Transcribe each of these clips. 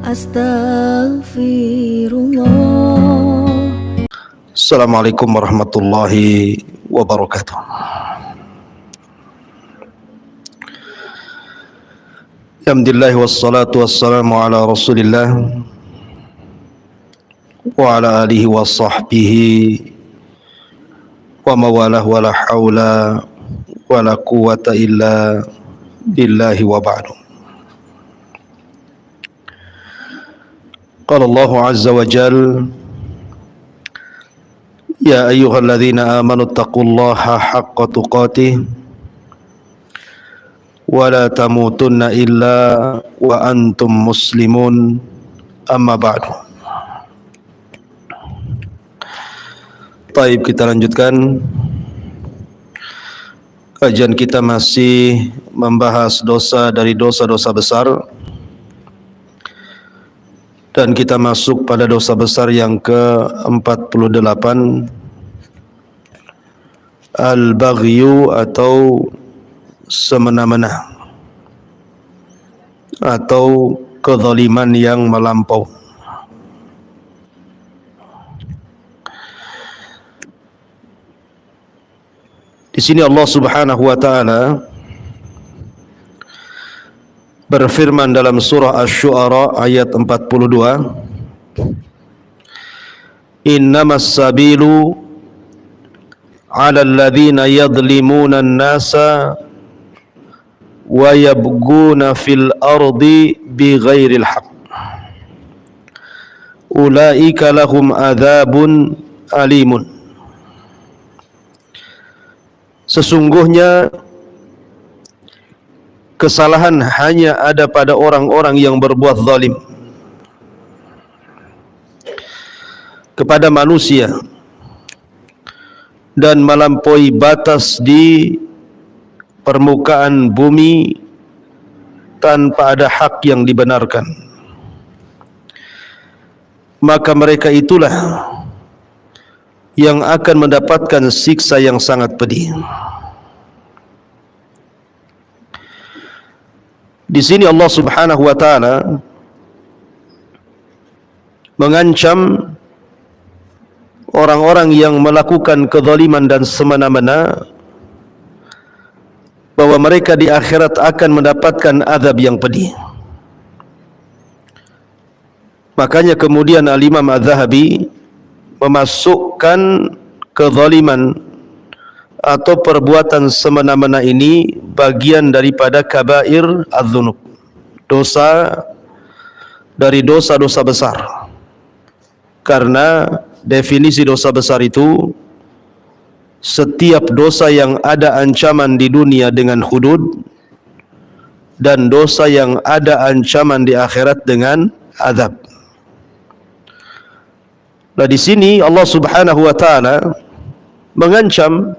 Astaghfirullah. Assalamualaikum warahmatullahi wabarakatuh. Alhamdulillah wassalatu wassalamu ala Rasulillah wa ala alihi wa sahbihi wa mawalah wa la hawla wa la quwata illa billahi wa ba'du. Qala Allah azza wa jal, ya ayyuhalladzina amanu taqullaha haqqa tuqatih wa la tamutunna illa wa antum muslimun, amma ba'du. Baik, kita lanjutkan kajian kita, masih membahas dosa dari dosa-dosa besar, dan kita masuk pada dosa besar yang ke-48, al-baghyu atau semena-mena atau kezaliman yang melampau. Di sini Allah Subhanahu wa taala berfirman dalam surah Asy-Syu'ara ayat 42, innamas sabilu 'alal ladzina yadhlimuna an-nasa wa yabghuna fil ardi bighairil haqq ulaika lahum adzabun alimun. Sesungguhnya kesalahan hanya ada pada orang-orang yang berbuat zalim kepada manusia dan melampaui batas di permukaan bumi tanpa ada hak yang dibenarkan. Maka mereka itulah yang akan mendapatkan siksa yang sangat pedih. Di sini Allah Subhanahu wa taala mengancam orang-orang yang melakukan kezaliman dan semena-mena bahwa mereka di akhirat akan mendapatkan azab yang pedih. Makanya kemudian Al-Imam Az-Zahabi memasukkan kezaliman atau perbuatan semena-mena ini bagian daripada kabair adz-dzunub, dosa dari dosa-dosa besar. Karena definisi dosa besar itu setiap dosa yang ada ancaman di dunia dengan hudud, dan dosa yang ada ancaman di akhirat dengan azab. Nah, di sini Allah Subhanahu wa taala mengancam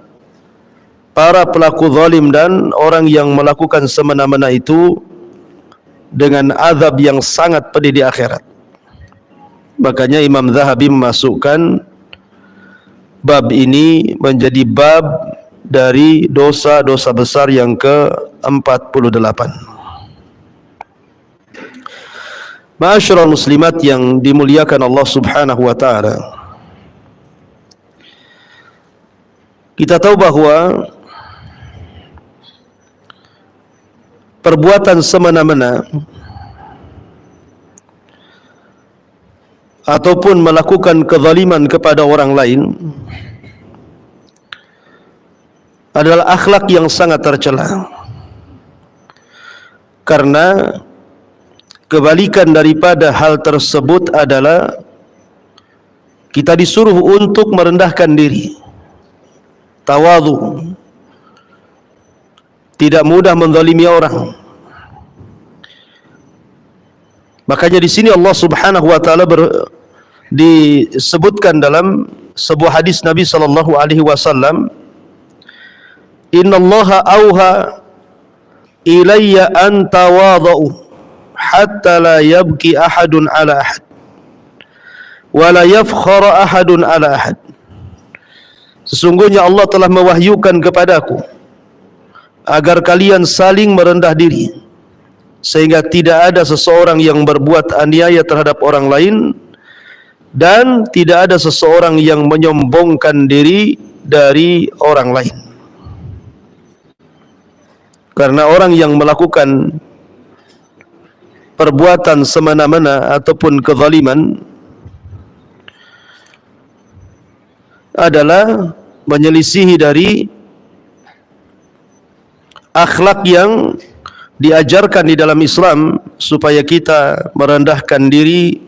para pelaku zalim dan orang yang melakukan semena-mena itu dengan azab yang sangat pedih di akhirat. Makanya Imam Zahabi memasukkan bab ini menjadi bab dari dosa-dosa besar yang ke-48. Ma'asyiral muslimat yang dimuliakan Allah Subhanahu wa taala, kita tahu bahwa perbuatan semena-mena ataupun melakukan kezaliman kepada orang lain adalah akhlak yang sangat tercela. Karena kebalikan daripada hal tersebut adalah kita disuruh untuk merendahkan diri, tawadhu, tidak mudah menzalimi orang. Makanya di sini Allah Subhanahu wa taala disebutkan dalam sebuah hadis Nabi sallallahu alaihi wasallam, innallaha auha ilayya an tawadhu hatta la yabki ahadun ala ahad wa la yafkhara ahadun ala ahad. Sesungguhnya Allah telah mewahyukan kepadaku agar kalian saling merendah diri sehingga tidak ada seseorang yang berbuat aniaya terhadap orang lain, dan tidak ada seseorang yang menyombongkan diri dari orang lain. Karena orang yang melakukan perbuatan semena-mena ataupun kezaliman adalah menyelisihi dari akhlak yang diajarkan di dalam Islam, supaya kita merendahkan diri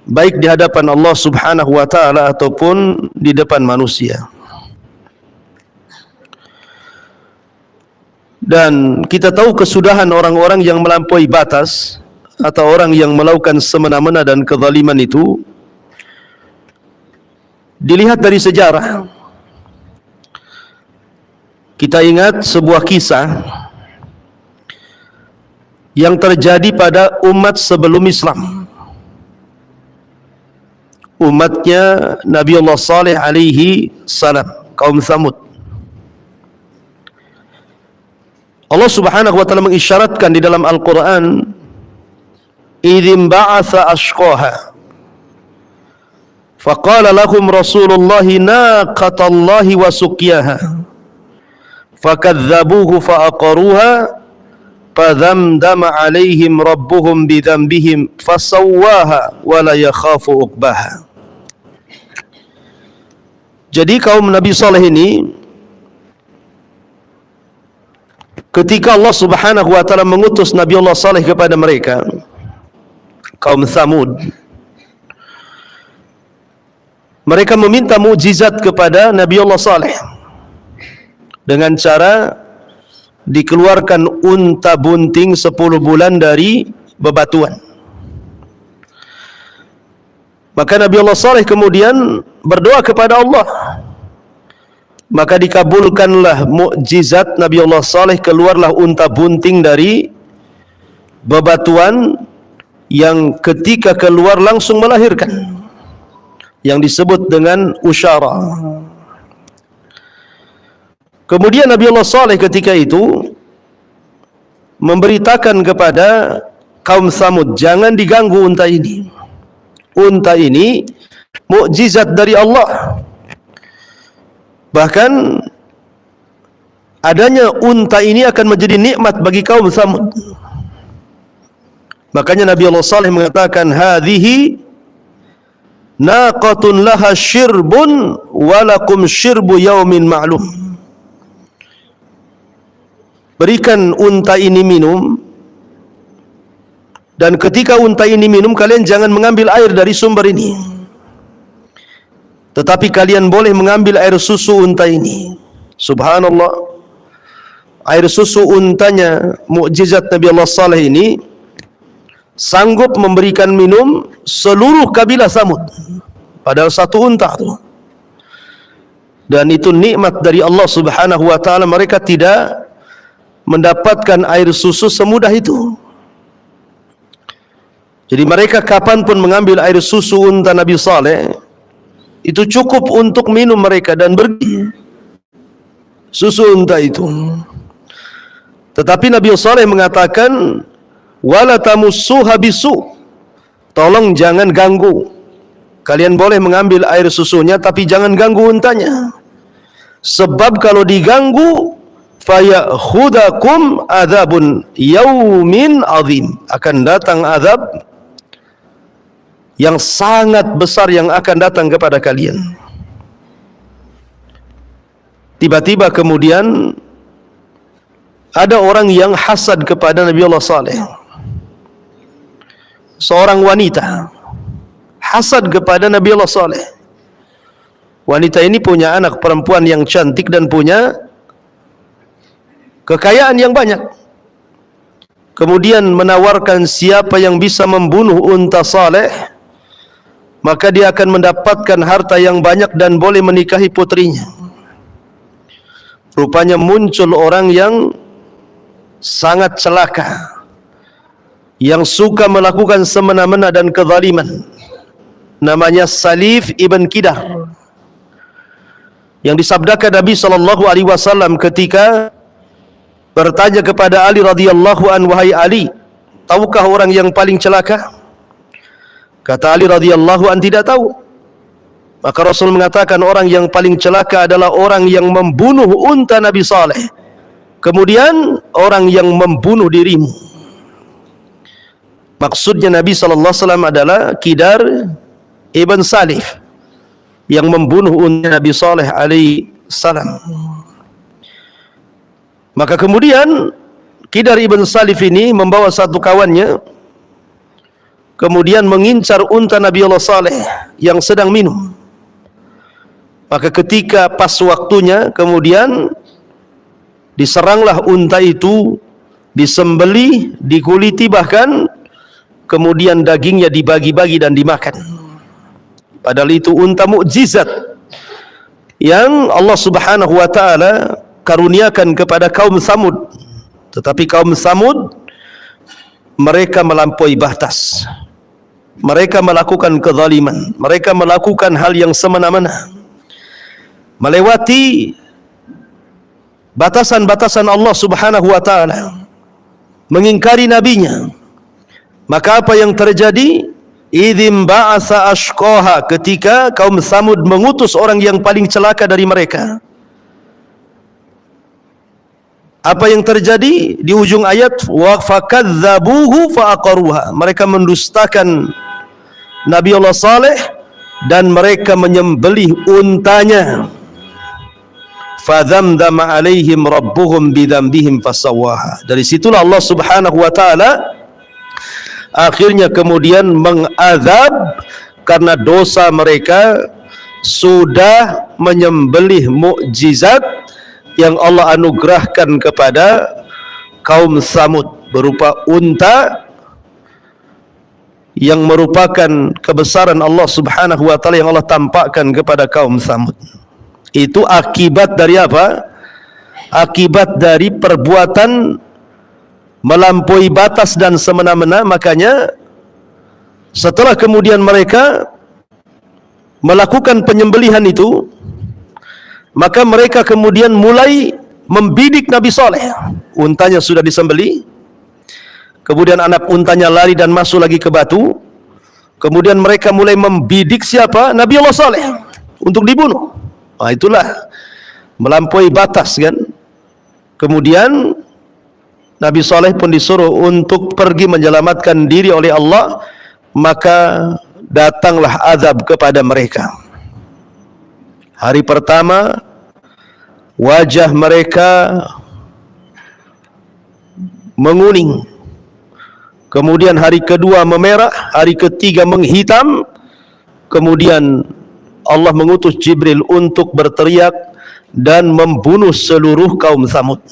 baik di hadapan Allah Subhanahu wa taala ataupun di depan manusia. Dan kita tahu kesudahan orang-orang yang melampaui batas atau orang yang melakukan semena-mena dan kezaliman itu dilihat dari sejarah. Kita ingat sebuah kisah yang terjadi pada umat sebelum Islam, umatnya Nabi Allah Saleh alaihi salam, kaum Thamud. Allah Subhanahu wa taala mengisyaratkan di dalam Al-Qur'an, idzim ba'atha ashqaha faqala lahum Rasulullahi naqatallahi wa suqyaha fakadzabuhu faaqaruha fadhamdama 'alaihim rabbuhum bidzambihim fasawwaha wa la yakhafu uqbaha. Jadi kaum Nabi Saleh ini, ketika Allah Subhanahu wa taala mengutus Nabi Allah Saleh kepada mereka, kaum Thamud, mereka meminta mukjizat kepada Nabi Allah Saleh dengan cara dikeluarkan unta bunting 10 bulan dari bebatuan. Maka Nabi Allah Saleh kemudian berdoa kepada Allah, maka dikabulkanlah mukjizat Nabi Allah Saleh, keluarlah unta bunting dari bebatuan yang ketika keluar langsung melahirkan, yang disebut dengan usyara. Kemudian Nabi Allah Saleh ketika itu memberitakan kepada kaum Thamud, jangan diganggu unta ini. Unta ini mukjizat dari Allah. Bahkan adanya unta ini akan menjadi nikmat bagi kaum Thamud. Makanya Nabi Allah Saleh mengatakan, hadhihi naqatun laha syirbun walakum syirbu yaumin ma'lum. Berikan unta ini minum, dan ketika unta ini minum, kalian jangan mengambil air dari sumber ini, tetapi kalian boleh mengambil air susu unta ini. Subhanallah, air susu untanya, mukjizat Nabi Allah Saleh ini, sanggup memberikan minum seluruh kabilah Thamud, padahal satu unta itu. Dan itu nikmat dari Allah Subhanahu wa taala. Mereka tidak mendapatkan air susu semudah itu. Jadi mereka kapanpun mengambil air susu unta Nabi Saleh, itu cukup untuk minum mereka dan pergi susu unta itu. Tetapi Nabi Saleh mengatakan, wala tamussuha bisu, tolong jangan ganggu. Kalian boleh mengambil air susunya, tapi jangan ganggu untanya. Sebab kalau diganggu, fayakhudakum adzabun yaumin azim, akan datang azab yang sangat besar yang akan datang kepada kalian. Tiba-tiba kemudian ada orang yang hasad kepada Nabi Allah Saleh. Seorang wanita hasad kepada Nabi Allah Saleh. Wanita ini punya anak perempuan yang cantik dan punya kekayaan yang banyak. Kemudian menawarkan siapa yang bisa membunuh unta Saleh, maka dia akan mendapatkan harta yang banyak dan boleh menikahi putrinya. Rupanya muncul orang yang sangat celaka, yang suka melakukan semena-mena dan kezaliman. Namanya Salif ibn Qidar, yang disabdakan Nabi SAW ketika bertanya kepada Ali radhiyallahu an, wahai Ali, tahukah orang yang paling celaka? Kata Ali radhiyallahu an, tidak tahu. Maka Rasul mengatakan orang yang paling celaka adalah orang yang membunuh unta Nabi Saleh, kemudian orang yang membunuh dirimu. Maksudnya Nabi SAW adalah Kidar Ibn Salif yang membunuh unta Nabi Saleh alaihi salam. Maka kemudian Kidar Ibn Salif ini membawa satu kawannya, kemudian mengincar unta Nabi Allah Saleh yang sedang minum. Maka ketika pas waktunya, kemudian diseranglah unta itu, disembelih, dikuliti, bahkan kemudian dagingnya dibagi-bagi dan dimakan. Padahal itu unta mukjizat yang Allah Subhanahu wa taala karuniakan kepada kaum Samud. Tetapi kaum Samud, mereka melampaui batas. Mereka melakukan kezaliman, mereka melakukan hal yang semena-mena, melewati batasan-batasan Allah Subhanahu wa taala, mengingkari nabinya. Maka apa yang terjadi? Idzim ba'asa ashqaha, ketika kaum Samud mengutus orang yang paling celaka dari mereka. Apa yang terjadi di ujung ayat? Wa fakadzabuhu faaqaruha, mereka mendustakan Nabi Allah Saleh dan mereka menyembelih untanya. Fadzamdama alaihim rabbuhum bidzambihim fasawwaha. Dari situlah Allah Subhanahu wa taala akhirnya kemudian mengazab karena dosa mereka sudah menyembelih mukjizat yang Allah anugerahkan kepada kaum Samud berupa unta yang merupakan kebesaran Allah Subhanahu wa taala yang Allah tampakkan kepada kaum Samud. Itu akibat dari apa? Akibat dari perbuatan melampaui batas dan semena-mena. Makanya setelah kemudian mereka melakukan penyembelihan itu, maka mereka kemudian mulai membidik Nabi Saleh. Untanya sudah disembelih, kemudian anak untanya lari dan masuk lagi ke batu. Kemudian mereka mulai membidik siapa? Nabi Allah Saleh untuk dibunuh. Nah, itulah melampaui batas kan. Kemudian Nabi Saleh pun disuruh untuk pergi menyelamatkan diri oleh Allah, maka datanglah azab kepada mereka. Hari pertama wajah mereka menguning, kemudian hari kedua memerah, hari ketiga menghitam. Kemudian Allah mengutus Jibril untuk berteriak dan membunuh seluruh kaum Samud.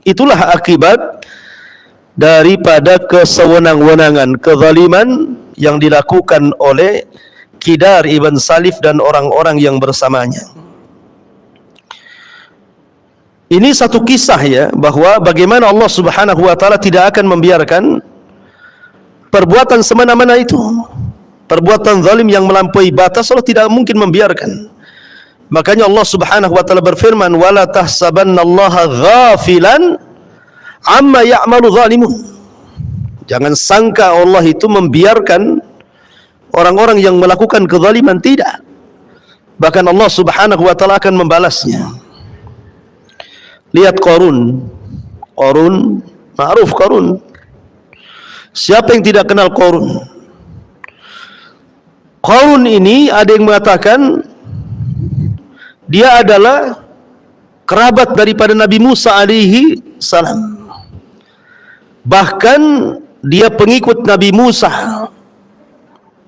Itulah akibat daripada kesewenang-wenangan, kezaliman yang dilakukan oleh Kidar Ibn Salif dan orang-orang yang bersamanya. Ini satu kisah ya, bahwa bagaimana Allah Subhanahu wa taala tidak akan membiarkan perbuatan semena-mena itu. Perbuatan zalim yang melampaui batas Allah tidak mungkin membiarkan. Makanya Allah Subhanahu wa taala berfirman, wala tahsabannallaha ghafilan amma ya'malu zalimun. Jangan sangka Allah itu membiarkan orang-orang yang melakukan kezaliman, tidak. Bahkan Allah Subhanahu wa taala akan membalasnya. Lihat Qarun. Qarun, ma'ruf Qarun. Siapa yang tidak kenal Qarun? Qarun ini ada yang mengatakan dia adalah kerabat daripada Nabi Musa alaihi salam. Bahkan dia pengikut Nabi Musa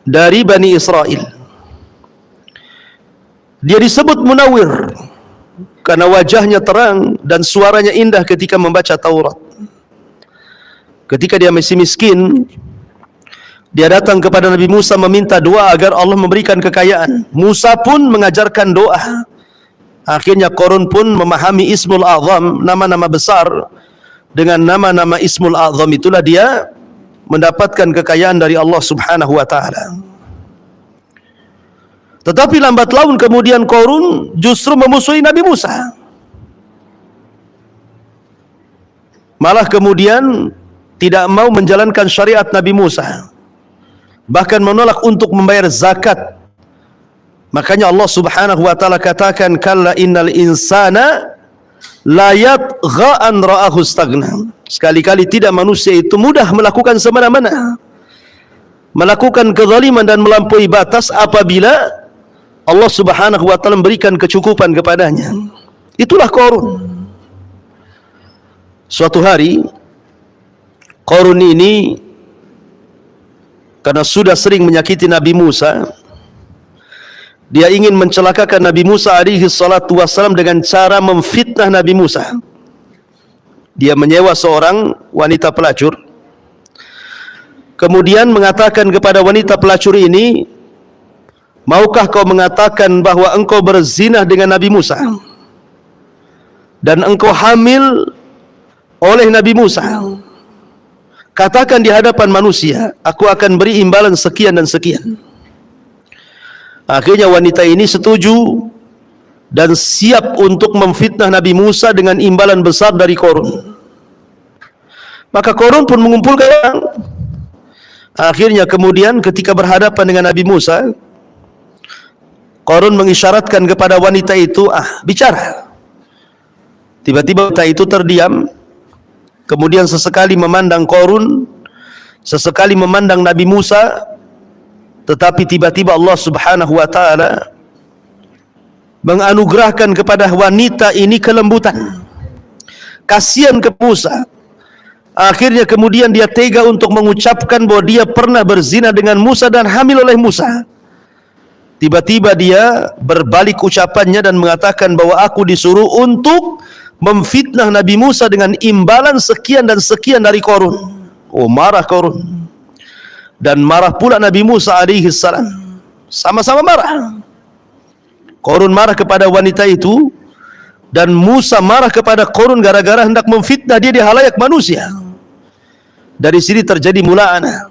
dari Bani Israel. Dia disebut Munawwir karena wajahnya terang dan suaranya indah ketika membaca Taurat. Ketika dia masih miskin, dia datang kepada Nabi Musa meminta doa agar Allah memberikan kekayaan. Musa pun mengajarkan doa. Akhirnya Qarun pun memahami Ismul A'zam, nama-nama besar. Dengan nama-nama Ismul A'zam itulah dia mendapatkan kekayaan dari Allah Subhanahu wa taala. Tetapi lambat laun kemudian Qarun justru memusuhi Nabi Musa. malah kemudian tidak mau menjalankan syariat Nabi Musa, bahkan menolak untuk membayar zakat. Makanya Allah Subhanahu wa taala katakan, kalla innal insana la yatgha an ra'ahu istaghna. Sekali-kali tidak manusia itu mudah melakukan semena-mena, melakukan kezaliman dan melampaui batas apabila Allah Subhanahu wa taala memberikan kecukupan kepadanya. Itulah Qarun. Suatu hari Qarun ini karena sudah sering menyakiti Nabi Musa, dia ingin mencelakakan Nabi Musa alaihi salatu wassalam dengan cara memfitnah Nabi Musa. Dia menyewa seorang wanita pelacur, kemudian mengatakan kepada wanita pelacur ini, maukah kau mengatakan bahwa engkau berzina dengan Nabi Musa dan engkau hamil oleh Nabi Musa? Katakan di hadapan manusia, aku akan beri imbalan sekian dan sekian. Akhirnya wanita ini setuju dan siap untuk memfitnah Nabi Musa dengan imbalan besar dari Qarun. Maka Qarun pun mengumpulkan orang. Akhirnya kemudian ketika berhadapan dengan Nabi Musa, Qarun mengisyaratkan kepada wanita itu, bicara. Tiba-tiba wanita itu terdiam, kemudian sesekali memandang Qarun, sesekali memandang Nabi Musa. Tetapi tiba-tiba Allah Subhanahu wa taala menganugerahkan kepada wanita ini kelembutan, kasihan ke Musa. Akhirnya kemudian dia tega untuk mengucapkan bahwa dia pernah berzina dengan Musa dan hamil oleh Musa. Tiba-tiba dia berbalik ucapannya dan mengatakan bahwa aku disuruh untuk memfitnah Nabi Musa dengan imbalan sekian dan sekian dari Qarun. Oh, marah Qarun. Dan marah pula Nabi Musa alaihi salam. Sama-sama marah. Qarun marah kepada wanita itu, dan Musa marah kepada Qarun gara-gara hendak memfitnah dia di halayak manusia. Dari sini terjadi mula'anah.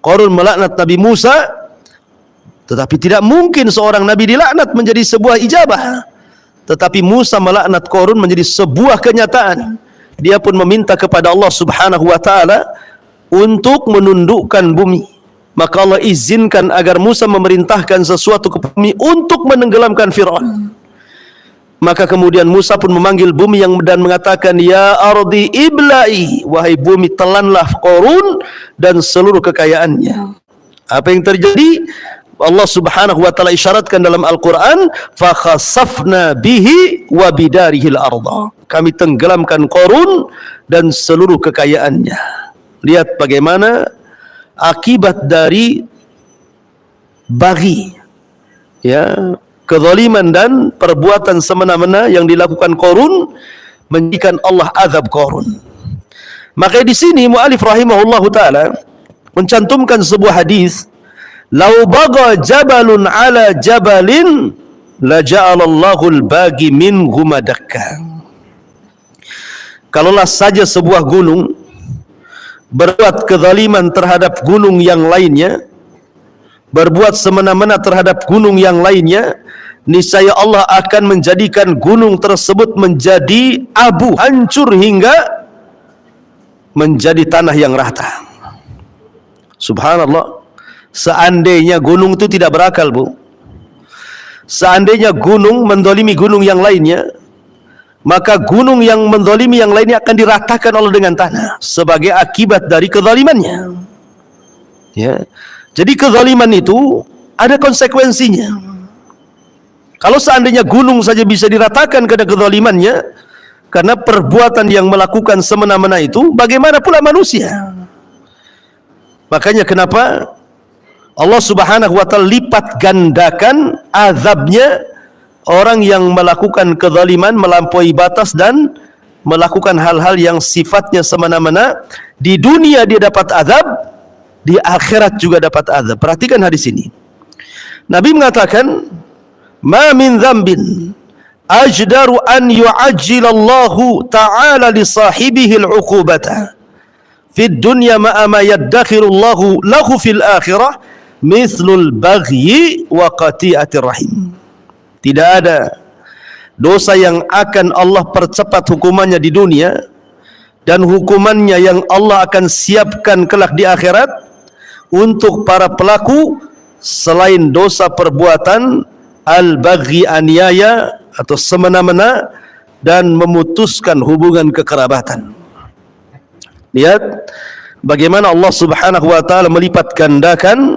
Qarun melaknat Nabi Musa, tetapi tidak mungkin seorang Nabi dilaknat menjadi sebuah ijabah. Tetapi Musa melaknat Qarun menjadi sebuah kenyataan. Dia pun meminta kepada Allah Subhanahu wa taala untuk menundukkan bumi. Maka Allah izinkan agar Musa memerintahkan sesuatu ke bumi untuk menenggelamkan Fir'aun. Maka kemudian Musa pun memanggil bumi dan mengatakan, ya ardi ibla'i, wahai bumi telanlah Qarun dan seluruh kekayaannya. Apa yang terjadi? Allah Subhanahu wa taala isyaratkan dalam Al-Qur'an, fa khasafna bihi wa bidarihil arda. Kami tenggelamkan Qarun dan seluruh kekayaannya. Lihat bagaimana akibat dari baghi, ya, kezaliman dan perbuatan semena-mena yang dilakukan Qarun menjadikan Allah azab Qarun. Maka di sini mu'alif rahimahullahu taala mencantumkan sebuah hadis, "Lau baga jabalun ala jabalin la ja'alallahu al-bagi minhu madakka." Kalaulah saja sebuah gunung berbuat kezaliman terhadap gunung yang lainnya, berbuat semena-mena terhadap gunung yang lainnya, niscaya Allah akan menjadikan gunung tersebut menjadi abu, hancur hingga menjadi tanah yang rata. Subhanallah. Seandainya gunung itu tidak berakal, Bu, seandainya gunung mendolimi gunung yang lainnya, maka gunung yang menzalimi yang lainnya akan diratakan Allah dengan tanah sebagai akibat dari kezalimannya. Ya. Jadi kezaliman itu ada konsekuensinya. Kalau seandainya gunung saja bisa diratakan karena kezalimannya, karena perbuatan yang melakukan semena-mena itu, bagaimana pula manusia? Makanya kenapa Allah Subhanahu wa taala lipat gandakan azabnya orang yang melakukan kezaliman, melampaui batas dan melakukan hal-hal yang sifatnya semena-mena. Di dunia dia dapat azab, di akhirat juga dapat azab. Perhatikan hadis ini. Nabi mengatakan, "Ma min dzambin ajdaru an yu'ajjilallahu ta'ala li sahibihi al-'uqubata fid dunya ma'a ma yaddakhirullahu lahu fil akhirah mithlul baghyi wa qati'atir rahim." Tidak ada dosa yang akan Allah percepat hukumannya di dunia dan hukumannya yang Allah akan siapkan kelak di akhirat untuk para pelaku selain dosa perbuatan al-baghi, aniaya atau semena-mena, dan memutuskan hubungan kekerabatan. Lihat bagaimana Allah Subhanahu wa taala melipat gandakan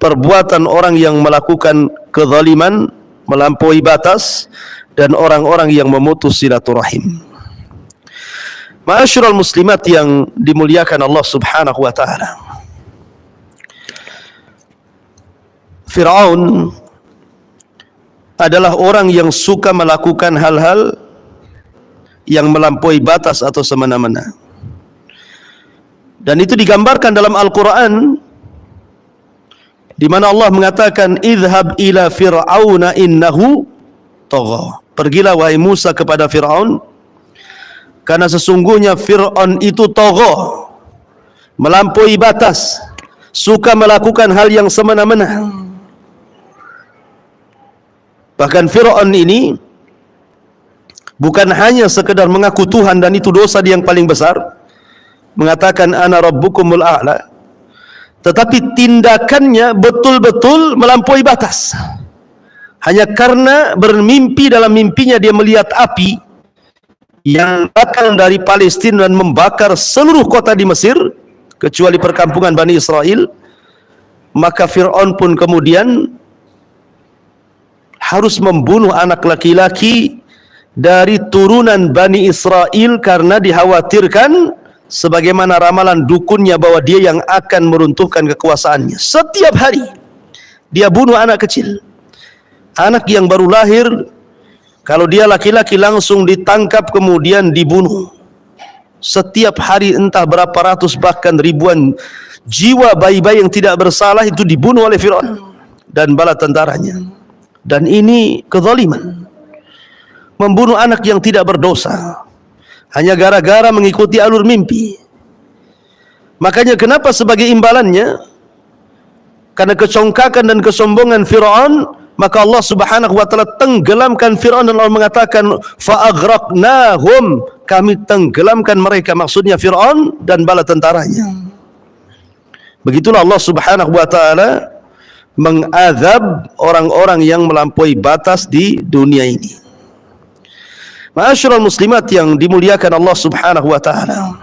perbuatan orang yang melakukan kezaliman, melampaui batas, dan orang-orang yang memutus silaturahim. Ma'asyiral muslimat yang dimuliakan Allah Subhanahu wa taala, Fir'aun adalah orang yang suka melakukan hal-hal yang melampaui batas atau semena-mena. Dan itu digambarkan dalam Al-Quran, di mana Allah mengatakan, idhab ila fir'auna innahu tagha. Pergilah wahai Musa kepada Fir'aun, karena sesungguhnya Fir'aun itu tagha, melampaui batas, suka melakukan hal yang semena-mena. Bahkan Fir'aun ini bukan hanya sekedar mengaku Tuhan, dan itu dosa dia yang paling besar, mengatakan ana rabbukumul a'la, tetapi tindakannya betul-betul melampaui batas. Hanya karena bermimpi, dalam mimpinya dia melihat api yang datang dari Palestina dan membakar seluruh kota di Mesir kecuali perkampungan Bani Israel, maka Fir'aun pun kemudian harus membunuh anak laki-laki dari turunan Bani Israel karena dikhawatirkan sebagaimana ramalan dukunnya bahwa dia yang akan meruntuhkan kekuasaannya. Setiap hari dia bunuh anak kecil, anak yang baru lahir. Kalau dia laki-laki langsung ditangkap kemudian dibunuh. Setiap hari entah berapa ratus bahkan ribuan jiwa bayi-bayi yang tidak bersalah itu dibunuh oleh Fir'aun dan bala tentaranya. Dan ini kezaliman, membunuh anak yang tidak berdosa hanya gara-gara mengikuti alur mimpi. Makanya kenapa sebagai imbalannya, karena kecongkakan dan kesombongan Fir'aun, maka Allah Subhanahu wa taala tenggelamkan Fir'aun, dan Allah mengatakan fa'aghraqnahum, kami tenggelamkan mereka, maksudnya Fir'aun dan bala tentaranya. Begitulah Allah Subhanahu wa taala mengazab orang-orang yang melampaui batas di dunia ini. Ma'asyiral muslimat yang dimuliakan Allah Subhanahu wa taala.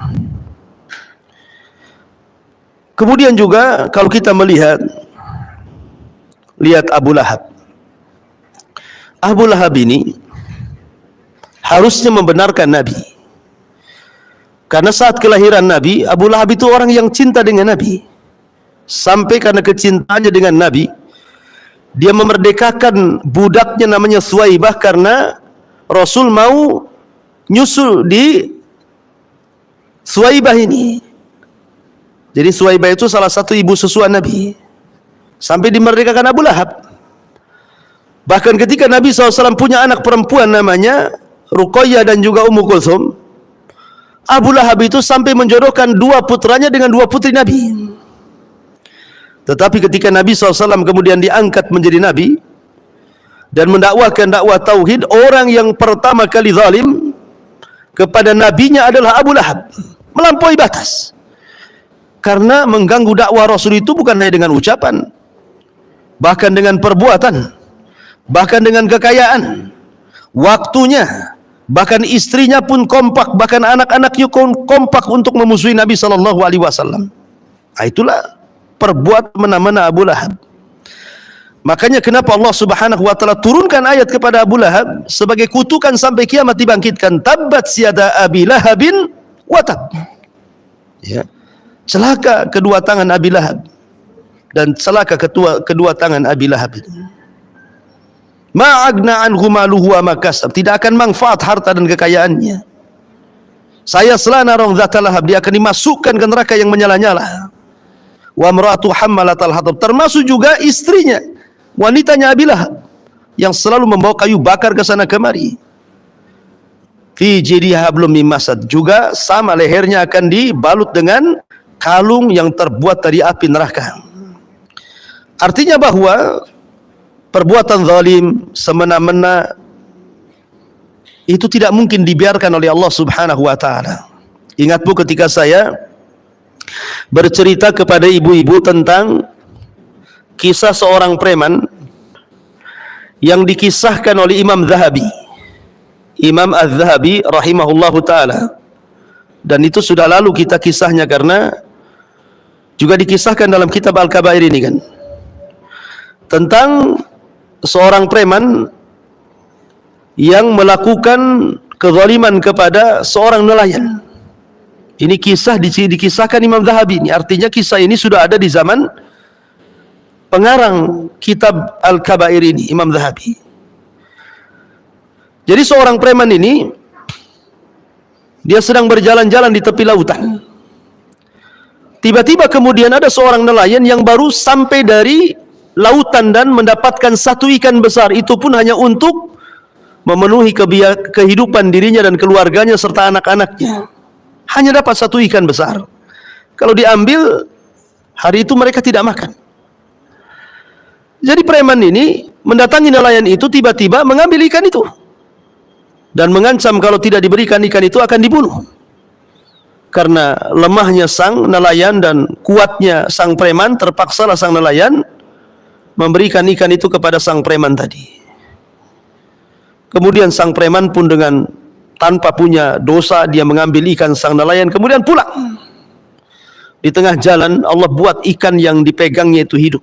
Kemudian juga kalau kita lihat Abu Lahab. Abu Lahab ini harusnya membenarkan Nabi. Karena saat kelahiran Nabi, Abu Lahab itu orang yang cinta dengan Nabi. Sampai karena kecintaannya dengan Nabi, dia memerdekakan budaknya namanya Suwaibah, karena Rasul mau nyusul di Suwaibah ini. Jadi Suwaibah itu salah satu ibu susuan Nabi. Sampai dimerdekakan Abu Lahab. Bahkan ketika Nabi SAW punya anak perempuan namanya Ruqayyah dan juga Ummu Kulthum, Abu Lahab itu sampai menjodohkan dua putranya dengan dua putri Nabi. Tetapi ketika Nabi SAW kemudian diangkat menjadi Nabi dan mendakwahkan dakwah tauhid, orang yang pertama kali zalim kepada nabinya adalah Abu Lahab, melampaui batas. Karena mengganggu dakwah Rasul itu bukan hanya dengan ucapan, bahkan dengan perbuatan, bahkan dengan kekayaan, waktunya, bahkan istrinya pun kompak, bahkan anak-anaknya kompak untuk memusuhi Nabi SAW. Nah, itulah perbuatan mana-mana Abu Lahab. Makanya kenapa Allah Subhanahu wa taala turunkan ayat kepada Abu Lahab sebagai kutukan sampai kiamat dibangkitkan, tabbat siada Abi Lahabin wa tab. Ya. Celaka kedua tangan Abi Lahab, dan celaka kedua tangan Abi Lahab itu. Ma'agna anhu maluhu wa makasab, tidak akan manfaat harta dan kekayaannya. Saya selana rong zata lahab, dia akan dimasukkan ke neraka yang menyala-nyala. Wa imra'atu hammalatal hatab, termasuk juga istrinya, wanitanya Abi Lahab, yang selalu membawa kayu bakar ke sana kemari. Fi jidha hablum min masad, juga sama lehernya akan dibalut dengan kalung yang terbuat dari api neraka. Artinya bahwa perbuatan zalim, semena-mena, itu tidak mungkin dibiarkan oleh Allah Subhanahu wa taala. Ingat Bu, ketika saya bercerita kepada ibu-ibu tentang kisah seorang preman yang dikisahkan oleh Imam Zahabi, Imam Az-Zahabi rahimahullahu ta'ala, dan itu sudah lalu kita kisahnya karena juga dikisahkan dalam kitab Al-Kabair ini kan, tentang seorang preman yang melakukan kezaliman kepada seorang nelayan. Ini kisah dikisahkan Imam Zahabi ini, artinya kisah ini sudah ada di zaman pengarang kitab Al-Kabair ini, Imam Zahabi. Jadi seorang preman ini, dia sedang berjalan-jalan di tepi lautan. Tiba-tiba kemudian ada seorang nelayan yang baru sampai dari lautan dan mendapatkan satu ikan besar, itu pun hanya untuk memenuhi kehidupan dirinya dan keluarganya serta anak-anaknya. Hanya dapat satu ikan besar. Kalau diambil, hari itu mereka tidak makan. Jadi preman ini mendatangi nelayan itu, tiba-tiba mengambil ikan itu dan mengancam kalau tidak diberikan ikan itu akan dibunuh. Karena lemahnya sang nelayan dan kuatnya sang preman, terpaksalah sang nelayan memberikan ikan itu kepada sang preman tadi. Kemudian sang preman pun dengan tanpa punya dosa, dia mengambil ikan sang nelayan, kemudian pulang. Di tengah jalan Allah buat ikan yang dipegangnya itu hidup.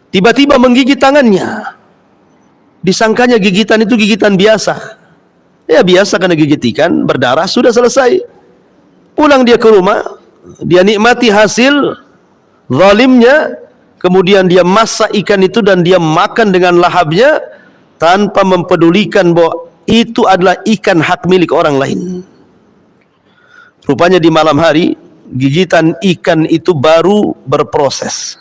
Tiba-tiba menggigit tangannya. Disangkanya gigitan itu gigitan biasa. Ya biasa, karena gigit ikan berdarah, sudah selesai. Pulang dia ke rumah, dia nikmati hasil zalimnya, kemudian dia masak ikan itu dan dia makan dengan lahapnya tanpa mempedulikan bahwa itu adalah ikan hak milik orang lain. Rupanya di malam hari, gigitan ikan itu baru berproses.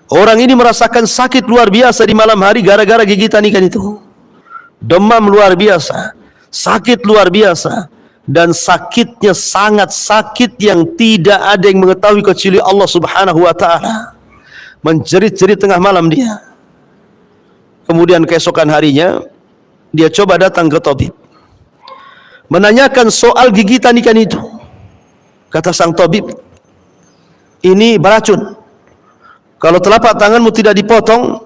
Orang ini merasakan sakit luar biasa di malam hari gara-gara gigitan ikan itu. Demam luar biasa, sakit luar biasa, dan sakitnya sangat sakit yang tidak ada yang mengetahui kecuali Allah Subhanahu wa ta'ala. Menjerit-jerit tengah malam dia. Kemudian keesokan harinya dia coba datang ke tabib, menanyakan soal gigitan ikan itu. Kata sang tabib, ini beracun. Kalau telapak tanganmu tidak dipotong,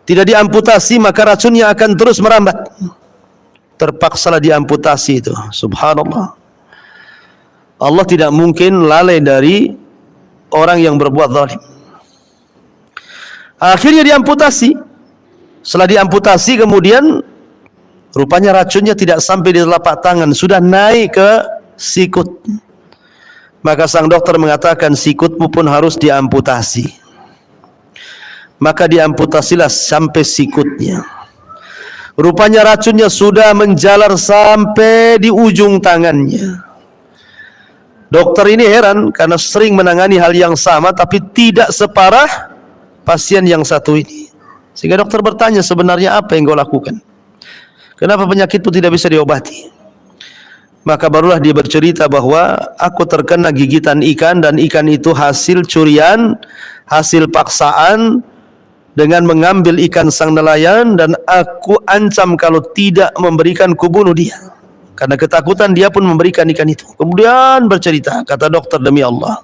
tidak diamputasi, maka racunnya akan terus merambat. Terpaksalah diamputasi itu. Subhanallah. Allah tidak mungkin lalai dari orang yang berbuat zalim. Akhirnya diamputasi. Setelah diamputasi kemudian rupanya racunnya tidak sampai di telapak tangan, sudah naik ke sikut. Maka sang dokter mengatakan sikutmu pun harus diamputasi. Maka diamputasilah sampai sikutnya. Rupanya racunnya sudah menjalar sampai di ujung tangannya. Dokter ini heran karena sering menangani hal yang sama tapi tidak separah pasien yang satu ini. Sehingga dokter bertanya, sebenarnya apa yang kau lakukan? Kenapa penyakitmu tidak bisa diobati? Maka barulah dia bercerita bahwa aku terkena gigitan ikan dan ikan itu hasil curian, hasil paksaan dengan mengambil ikan sang nelayan, dan aku ancam kalau tidak memberikan kubunuh dia. Karena ketakutan dia pun memberikan ikan itu. Kemudian bercerita, kata dokter, demi Allah,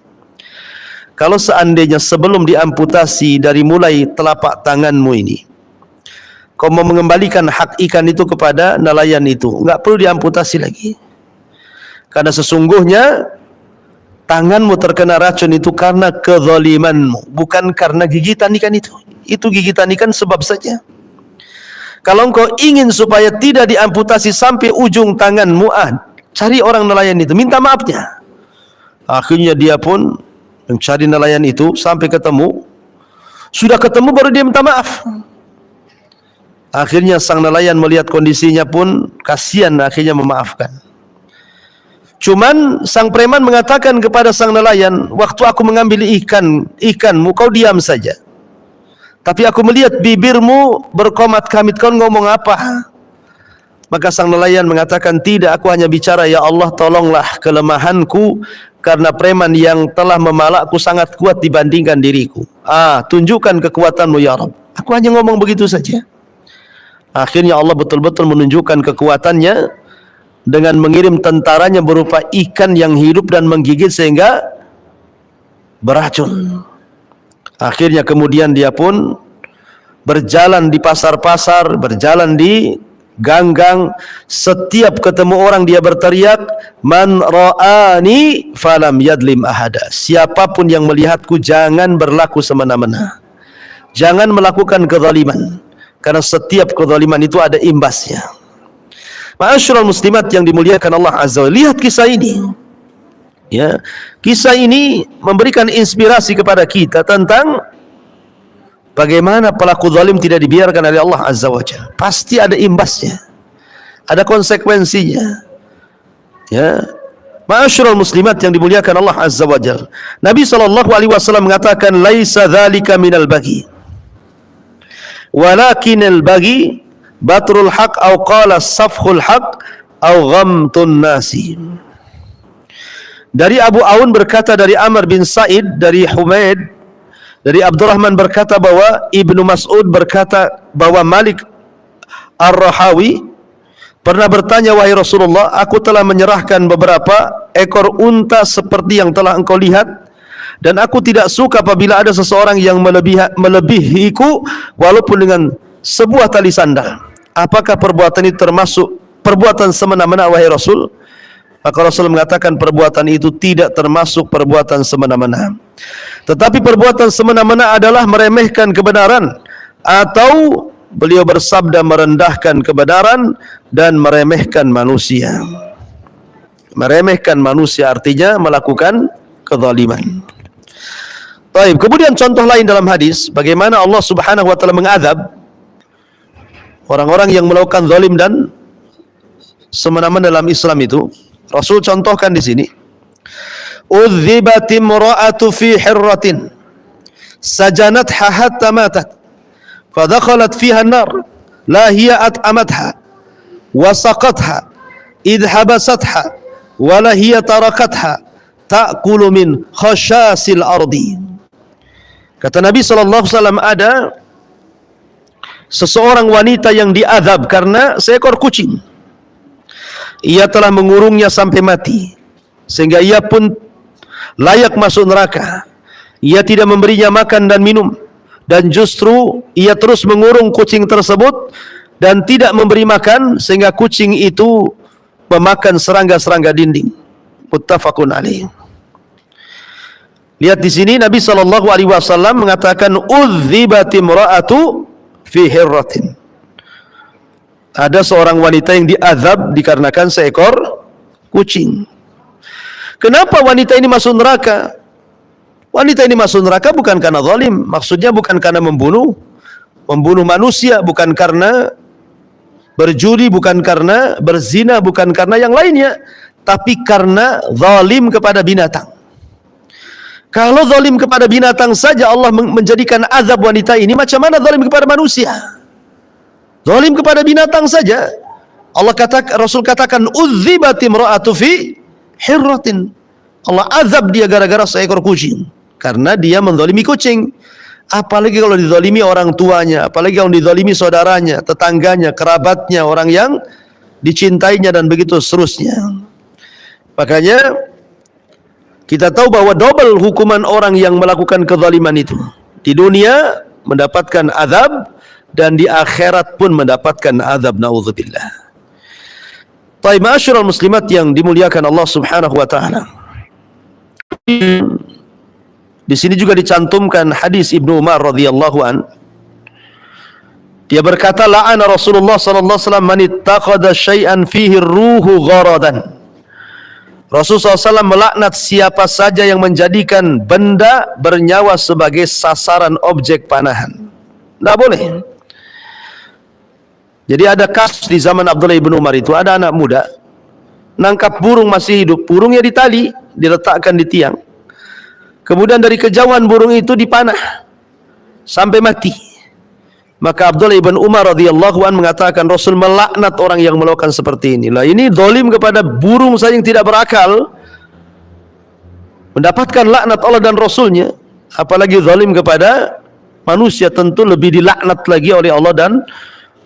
kalau seandainya sebelum diamputasi dari mulai telapak tanganmu ini, kau mau mengembalikan hak ikan itu kepada nelayan itu, enggak perlu diamputasi lagi. Karena sesungguhnya tanganmu terkena racun itu karena kezalimanmu, bukan karena gigitan ikan itu. Itu gigitan ikan sebab saja. Kalau engkau ingin supaya tidak diamputasi sampai ujung tanganmu, cari orang nelayan itu, minta maafnya. Akhirnya dia pun mencari nelayan itu sampai ketemu. Sudah ketemu baru dia minta maaf. Akhirnya sang nelayan melihat kondisinya pun kasihan, akhirnya memaafkan. Cuman sang preman mengatakan kepada sang nelayan, waktu aku mengambil ikanmu kau diam saja. Tapi aku melihat bibirmu berkomat-kamit, kau ngomong apa? Maka sang nelayan mengatakan, tidak, aku hanya bicara, ya Allah tolonglah kelemahanku, karena preman yang telah memalakku sangat kuat dibandingkan diriku. Tunjukkan kekuatanmu ya Rabb. Aku hanya ngomong begitu saja. Akhirnya Allah betul-betul menunjukkan kekuatannya dengan mengirim tentaranya berupa ikan yang hidup dan menggigit sehingga beracun. Akhirnya kemudian dia pun berjalan di pasar-pasar, berjalan di gang-gang, setiap ketemu orang dia berteriak, man ra'ani falam yadlim ahada. Siapapun yang melihatku jangan berlaku semena-mena, jangan melakukan kezaliman, karena setiap kezaliman itu ada imbasnya. Ma'asyiral muslimat yang dimuliakan Allah Azza wa Jalla, lihat kisah ini. Ya, kisah ini memberikan inspirasi kepada kita tentang bagaimana pelaku zalim tidak dibiarkan oleh Allah Azza wa Jalla. Pasti ada imbasnya, ada konsekuensinya. Ya, ma'asyiral muslimat yang dimuliakan Allah Azza wa Jalla, Nabi SAW mengatakan, laisa dzalika minal baghi, walakinal baghi batrul haq, au qala safhul haq, au ghamtun nasi. Dari Abu Aun berkata dari Amr bin Sa'id, dari Humaid, dari Abdurrahman berkata bahwa Ibnu Mas'ud berkata bahwa Malik Ar-Rahawi pernah bertanya, wahai Rasulullah, aku telah menyerahkan beberapa ekor unta seperti yang telah engkau lihat, dan aku tidak suka apabila ada seseorang yang melebihiku walaupun dengan sebuah tali sandal. Apakah perbuatan itu termasuk perbuatan semena-mena, wahai Rasul? Maka Rasul mengatakan perbuatan itu tidak termasuk perbuatan semena-mena. Tetapi perbuatan semena-mena adalah meremehkan kebenaran, atau beliau bersabda merendahkan kebenaran dan meremehkan manusia. Meremehkan manusia artinya melakukan kezaliman. Baik, kemudian contoh lain dalam hadis bagaimana Allah Subhanahu wa taala mengadab orang-orang yang melakukan zalim dan semena-mena dalam Islam itu. Rasul contohkan di sini, udhibat imra'atu fi hirratin sajanatha hatta matat fadakhalat fiha an-nar la hiya at'amatha wa saqatha idh habasatha wa la hiya tarakatha ta'kulu min khashasil ardi. Kata Nabi sallallahu alaihi wasallam, ada seseorang wanita yang diazab karena seekor kucing. Ia telah mengurungnya sampai mati sehingga ia pun layak masuk neraka. Ia tidak memberinya makan dan minum, dan justru ia terus mengurung kucing tersebut dan tidak memberi makan sehingga kucing itu memakan serangga-serangga dinding. Muttafaqun alaih. Lihat di sini Nabi SAW mengatakan udhibatim ra'atu fi hirratin. Ada seorang wanita yang diazab dikarenakan seekor kucing. Kenapa wanita ini masuk neraka? Wanita ini masuk neraka bukan karena zalim, maksudnya bukan karena membunuh manusia, bukan karena berjudi, bukan karena berzina, bukan karena yang lainnya, tapi karena zalim kepada binatang. Kalau zalim kepada binatang saja Allah menjadikan azab wanita ini, macam mana zalim kepada manusia? Zalim kepada binatang saja Rasul katakan udhibatim ra'atu fi hirratin. Allah azab dia gara-gara seekor kucing, karena dia menzalimi kucing. Apalagi kalau dizalimi orang tuanya, apalagi kalau dizalimi saudaranya, tetangganya, kerabatnya, orang yang dicintainya, dan begitu seterusnya. Makanya kita tahu bahwa double hukuman orang yang melakukan kezaliman itu. Di dunia mendapatkan azab, dan di akhirat pun mendapatkan azab, naudzubillah. Taib, ma'asyiral muslimat yang dimuliakan Allah Subhanahu wa taala. Di sini juga dicantumkan hadis Ibnu Umar radhiyallahu an. Dia berkata, la'ana Rasulullah sallallahu alaihi wasallam man ittakhadha syai'an fihi ruhu gharadan. Rasulullah SAW melaknat siapa saja yang menjadikan benda bernyawa sebagai sasaran objek panahan. Tidak boleh. Jadi ada kasus di zaman Abdullah bin Umar itu, ada anak muda nangkap burung masih hidup, burungnya ditali, diletakkan di tiang. Kemudian dari kejauhan burung itu dipanah sampai mati. Maka Abdullah bin Umar radhiyallahu an mengatakan, Rasul melaknat orang yang melakukan seperti ini. Lah, ini zalim kepada burung saja yang tidak berakal, mendapatkan laknat Allah dan Rasulnya, apalagi zalim kepada manusia, tentu lebih dilaknat lagi oleh Allah dan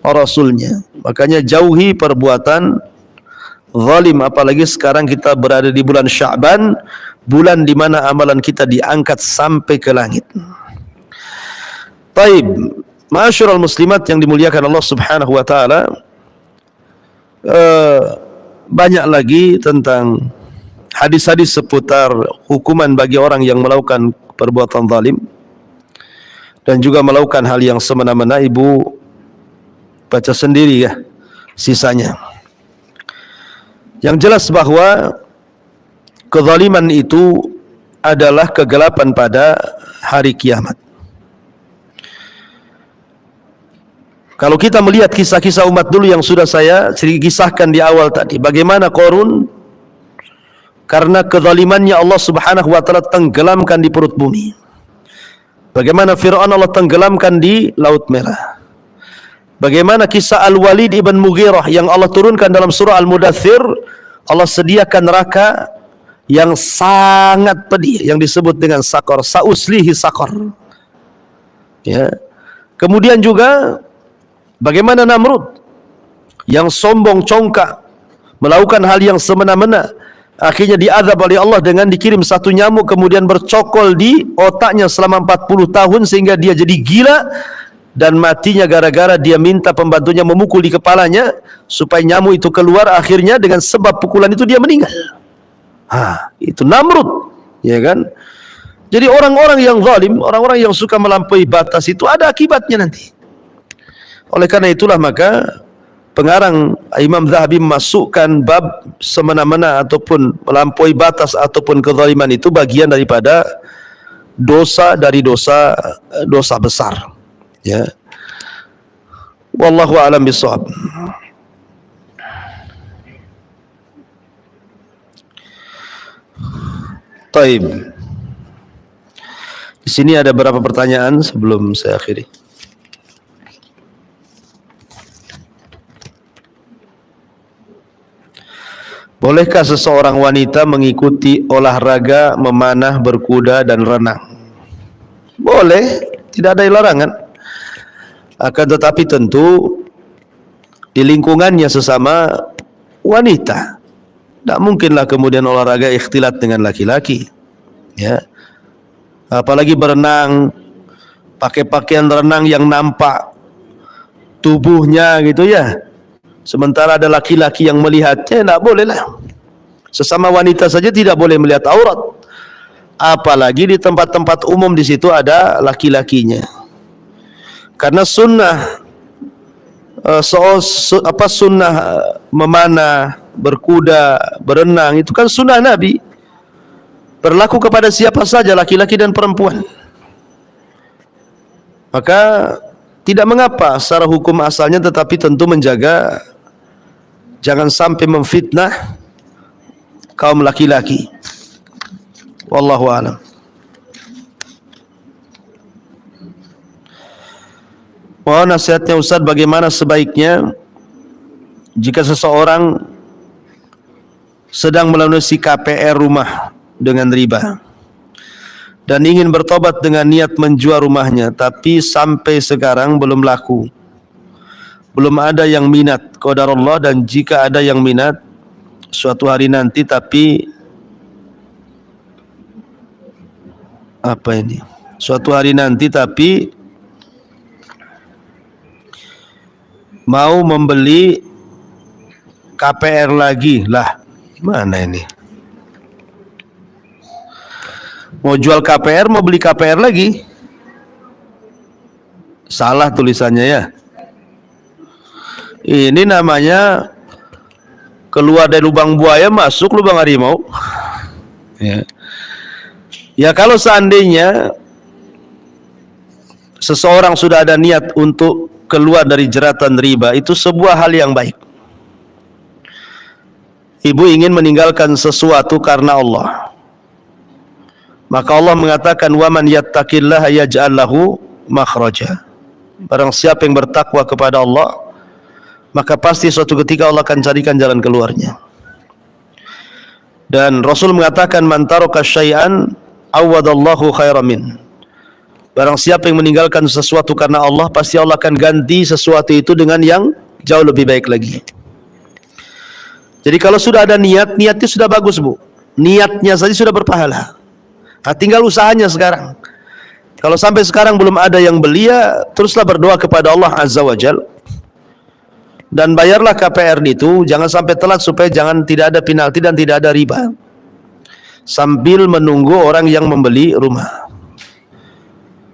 Rasulnya. Makanya jauhi perbuatan zalim, apalagi sekarang kita berada di bulan Sya'ban, bulan di mana amalan kita diangkat sampai ke langit. Taib, ma'asyiral muslimat yang dimuliakan Allah Subhanahu wa taala, banyak lagi tentang hadis-hadis seputar hukuman bagi orang yang melakukan perbuatan zalim dan juga melakukan hal yang semena-mena. Ibu baca sendiri ya sisanya. Yang jelas bahwa kezaliman itu adalah kegelapan pada hari kiamat. Kalau kita melihat kisah-kisah umat dulu yang sudah saya kisahkan di awal tadi, bagaimana Qarun karena kezalimannya Allah Subhanahu wa taala tenggelamkan di perut bumi. Bagaimana Fir'aun Allah tenggelamkan di Laut Merah. Bagaimana kisah Al-Walid ibn Mughirah yang Allah turunkan dalam surah Al-Mudaththir, Allah sediakan neraka yang sangat pedih yang disebut dengan Saqar, sauslihi Saqar. Ya. Kemudian juga bagaimana Namrud yang sombong congkak melakukan hal yang semena-mena, akhirnya diazab oleh Allah dengan dikirim satu nyamuk kemudian bercokol di otaknya selama 40 tahun sehingga dia jadi gila, dan matinya gara-gara dia minta pembantunya memukul di kepalanya supaya nyamuk itu keluar. Akhirnya dengan sebab pukulan itu dia meninggal. Itu Namrud, ya kan? Jadi orang-orang yang zalim, orang-orang yang suka melampaui batas itu ada akibatnya nanti. Oleh karena itulah maka pengarang Imam Zahabi memasukkan bab semena-mena ataupun melampaui batas ataupun kezaliman itu bagian daripada dosa dari dosa besar. Ya. Wallahu a'lam bishawab. Taib. Di sini ada beberapa pertanyaan sebelum saya akhiri. Bolehkah seseorang wanita mengikuti olahraga memanah, berkuda dan renang? Boleh, tidak ada larangan. Akan tetapi tentu di lingkungannya sesama wanita. Tak mungkinlah kemudian olahraga ikhtilat dengan laki-laki. Ya. Apalagi berenang pakai pakaian renang yang nampak tubuhnya gitu ya. Sementara ada laki-laki yang melihatnya, tidak boleh lah. Sesama wanita saja tidak boleh melihat aurat. Apalagi di tempat-tempat umum, di situ ada laki-lakinya. Karena sunnah sunnah memanah, berkuda, berenang itu kan sunnah Nabi. Berlaku kepada siapa saja, laki-laki dan perempuan. Maka tidak mengapa secara hukum asalnya, tetapi tentu menjaga jangan sampai memfitnah kaum laki-laki. Wallahu a'lam. Mohon nasihatnya Ustaz, bagaimana sebaiknya jika seseorang sedang melunasi KPR rumah dengan riba dan ingin bertobat dengan niat menjual rumahnya, tapi sampai sekarang belum laku, belum ada yang minat, qadarullah, dan jika ada yang minat suatu hari nanti, tapi suatu hari nanti tapi mau membeli KPR lagi lah. Gimana ini? Mau jual KPR, mau beli KPR lagi? Salah tulisannya ya. Ini namanya keluar dari lubang buaya, masuk lubang harimau. Ya kalau seandainya seseorang sudah ada niat untuk keluar dari jeratan riba, itu sebuah hal yang baik. Ibu ingin meninggalkan sesuatu karena Allah, maka Allah mengatakan, wa man yattaqillaha yaj'al lahu makhraja. Barang siapa yang bertakwa kepada Allah, maka pasti suatu ketika Allah akan carikan jalan keluarnya. Dan Rasul mengatakan, man taraka syai'an awadallahu khairan min. Barang siapa yang meninggalkan sesuatu karena Allah, pasti Allah akan ganti sesuatu itu dengan yang jauh lebih baik lagi. Jadi kalau sudah ada niat, niatnya sudah bagus Bu. Niatnya saja sudah berpahala. Nah, tinggal usahanya sekarang. Kalau sampai sekarang belum ada yang beli, ya teruslah berdoa kepada Allah Azza wa Jal. Dan bayarlah KPR itu, jangan sampai telat supaya tidak ada penalti dan tidak ada riba. Sambil menunggu orang yang membeli rumah.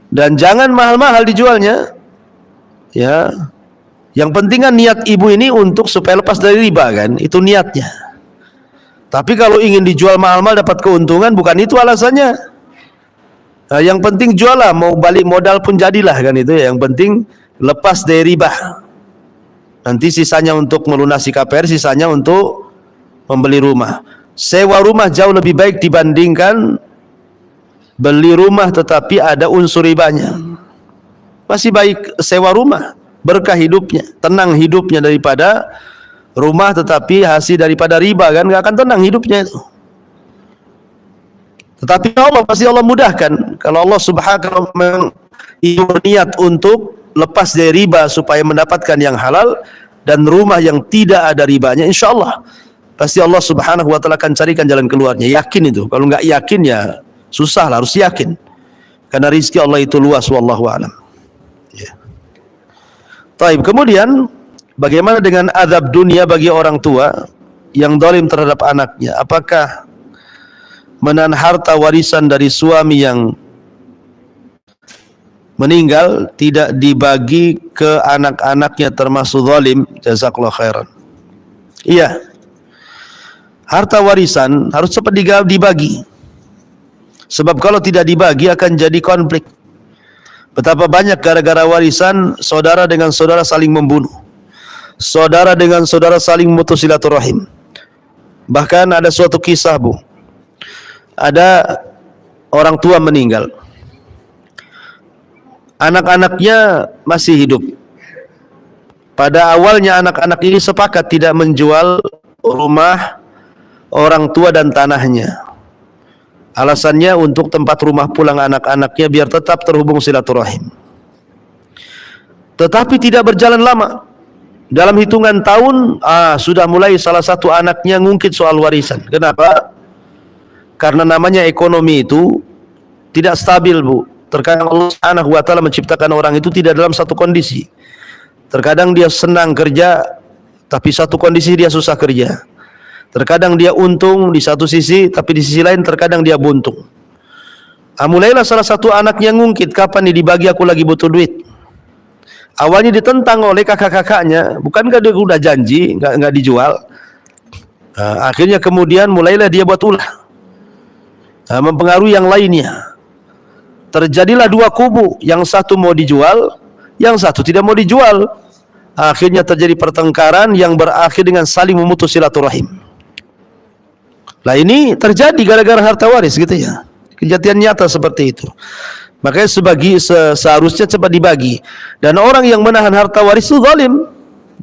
Dan jangan mahal-mahal dijualnya. Ya. Yang penting kan niat ibu ini untuk supaya lepas dari riba kan, itu niatnya. Tapi kalau ingin dijual mahal-mahal dapat keuntungan, bukan itu alasannya. Nah, yang penting jual lah, mau balik modal pun jadilah kan itu ya. Yang penting lepas dari riba. Nanti sisanya untuk melunasi KPR, sisanya untuk membeli rumah. Sewa rumah jauh lebih baik dibandingkan beli rumah tetapi ada unsur ribanya. Masih baik sewa rumah, berkah hidupnya, tenang hidupnya, daripada rumah tetapi hasil daripada riba kan, nggak akan tenang hidupnya itu. Tetapi Allah pasti Allah mudahkan. Kalau Allah subhanahu berniat untuk lepas dari riba supaya mendapatkan yang halal dan rumah yang tidak ada ribanya, insya Allah pasti Allah subhanahu wa ta'ala akan carikan jalan keluarnya. Yakin itu. Kalau nggak yakin ya susah lah, harus yakin. Karena rizki Allah itu luas, wallahu a'lam. Ya. Taib. Kemudian bagaimana dengan azab dunia bagi orang tua yang zalim terhadap anaknya? Apakah menahan harta warisan dari suami yang meninggal tidak dibagi ke anak-anaknya termasuk zalim? Jazakallahu khairan. Iya. Harta warisan harus cepat dibagi. Sebab kalau tidak dibagi akan jadi konflik. Betapa banyak gara-gara warisan saudara dengan saudara saling membunuh. Saudara dengan saudara saling memutus silaturahim. Bahkan ada suatu kisah Bu. Ada orang tua meninggal. Anak-anaknya masih hidup. Pada awalnya anak-anak ini sepakat tidak menjual rumah orang tua dan tanahnya. Alasannya untuk tempat rumah pulang anak-anaknya biar tetap terhubung silaturahim. Tetapi tidak berjalan lama. Dalam hitungan tahun sudah mulai salah satu anaknya ngungkit soal warisan. Kenapa? Karena namanya ekonomi itu tidak stabil Bu. Terkadang Allah Subhanahu wa ta'ala menciptakan orang itu tidak dalam satu kondisi. Terkadang dia senang kerja, tapi satu kondisi dia susah kerja. Terkadang dia untung di satu sisi, tapi di sisi lain terkadang dia buntung. Mulailah salah satu anaknya ngungkit, kapan nih dibagi, aku lagi butuh duit. Awalnya ditentang oleh kakak-kakaknya, bukankah dia udah janji nggak dijual? Akhirnya kemudian mulailah dia buat ulah, mempengaruhi yang lainnya. Terjadilah dua kubu, yang satu mau dijual, yang satu tidak mau dijual. Akhirnya terjadi pertengkaran yang berakhir dengan saling memutus silaturahim. Lah ini terjadi gara-gara harta waris gitu ya. Kejadian nyata seperti itu. Makanya seharusnya cepat dibagi. Dan orang yang menahan harta waris itu zalim.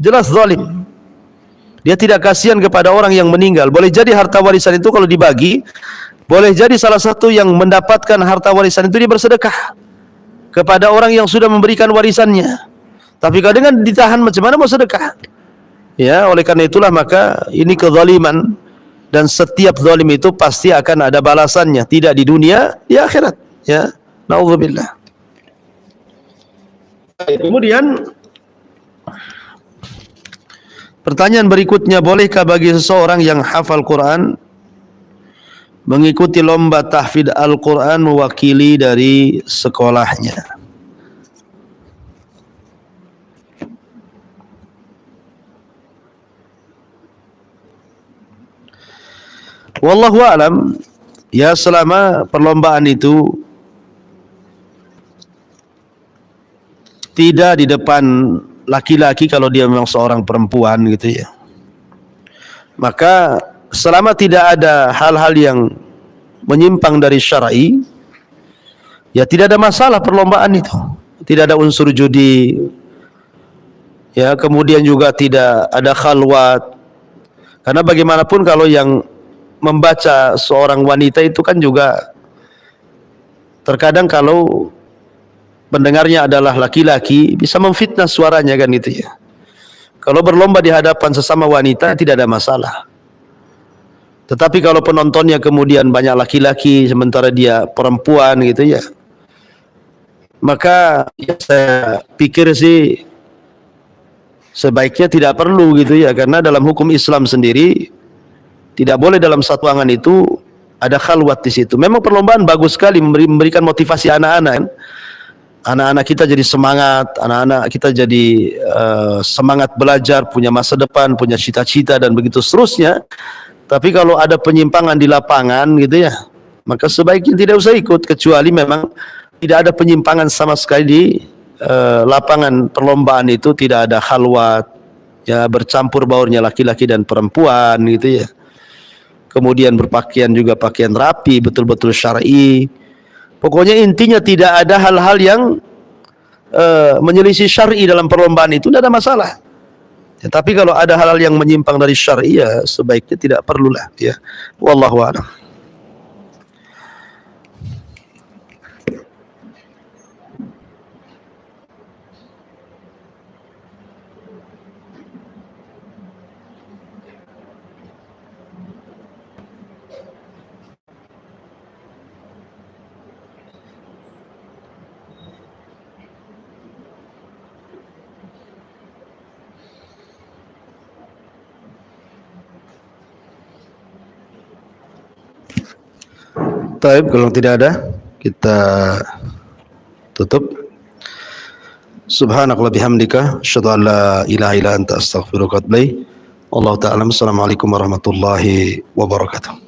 Jelas zalim. Dia tidak kasihan kepada orang yang meninggal. Boleh jadi harta warisan itu kalau dibagi, boleh jadi salah satu yang mendapatkan harta warisan itu dia bersedekah kepada orang yang sudah memberikan warisannya. Tapi kalau dengan ditahan, macam mana mau sedekah? Ya, oleh karena itulah maka ini kezaliman, dan setiap zalim itu pasti akan ada balasannya, tidak di dunia, di akhirat. Ya, naudzubillah. Kemudian pertanyaan berikutnya, bolehkah bagi seseorang yang hafal Quran mengikuti lomba tahfidz Al-Quran mewakili dari sekolahnya? Wallahu a'lam. Ya, selama perlombaan itu tidak di depan laki-laki, kalau dia memang seorang perempuan gitu ya, maka selama tidak ada hal-hal yang menyimpang dari syar'i, ya tidak ada masalah perlombaan itu. Tidak ada unsur judi, ya, kemudian juga tidak ada khalwat. Karena bagaimanapun kalau yang membaca seorang wanita itu kan juga terkadang kalau pendengarnya adalah laki-laki bisa memfitnah suaranya kan gitu ya. Kalau berlomba di hadapan sesama wanita tidak ada masalah. Tetapi kalau penontonnya kemudian banyak laki-laki sementara dia perempuan gitu ya, maka ya saya pikir sih sebaiknya tidak perlu gitu ya, karena dalam hukum Islam sendiri tidak boleh dalam satu ruangan itu ada khalwat di situ. Memang perlombaan bagus sekali memberikan motivasi anak-anak kan? Anak-anak kita jadi semangat, anak-anak kita jadi semangat belajar, punya masa depan, punya cita-cita dan begitu seterusnya. Tapi kalau ada penyimpangan di lapangan gitu ya, maka sebaiknya tidak usah ikut, kecuali memang tidak ada penyimpangan sama sekali di lapangan perlombaan itu, tidak ada khalwat, ya bercampur baurnya laki-laki dan perempuan gitu ya. Kemudian berpakaian juga pakaian rapi, betul-betul syar'i. Pokoknya intinya tidak ada hal-hal yang menyelisih syar'i dalam perlombaan itu, tidak ada masalah. Ya, tapi kalau ada hal-hal yang menyimpang dari syar'i ya sebaiknya tidak perlulah ya. Wallahu a'lam. Taib, kalau tidak ada kita tutup. Subhanakallah bihamdika asyhadu an la ilaha illa anta astaghfiruka wa atubu ilaik. Wallahu ta'ala. Assalamualaikum warahmatullahi wabarakatuh.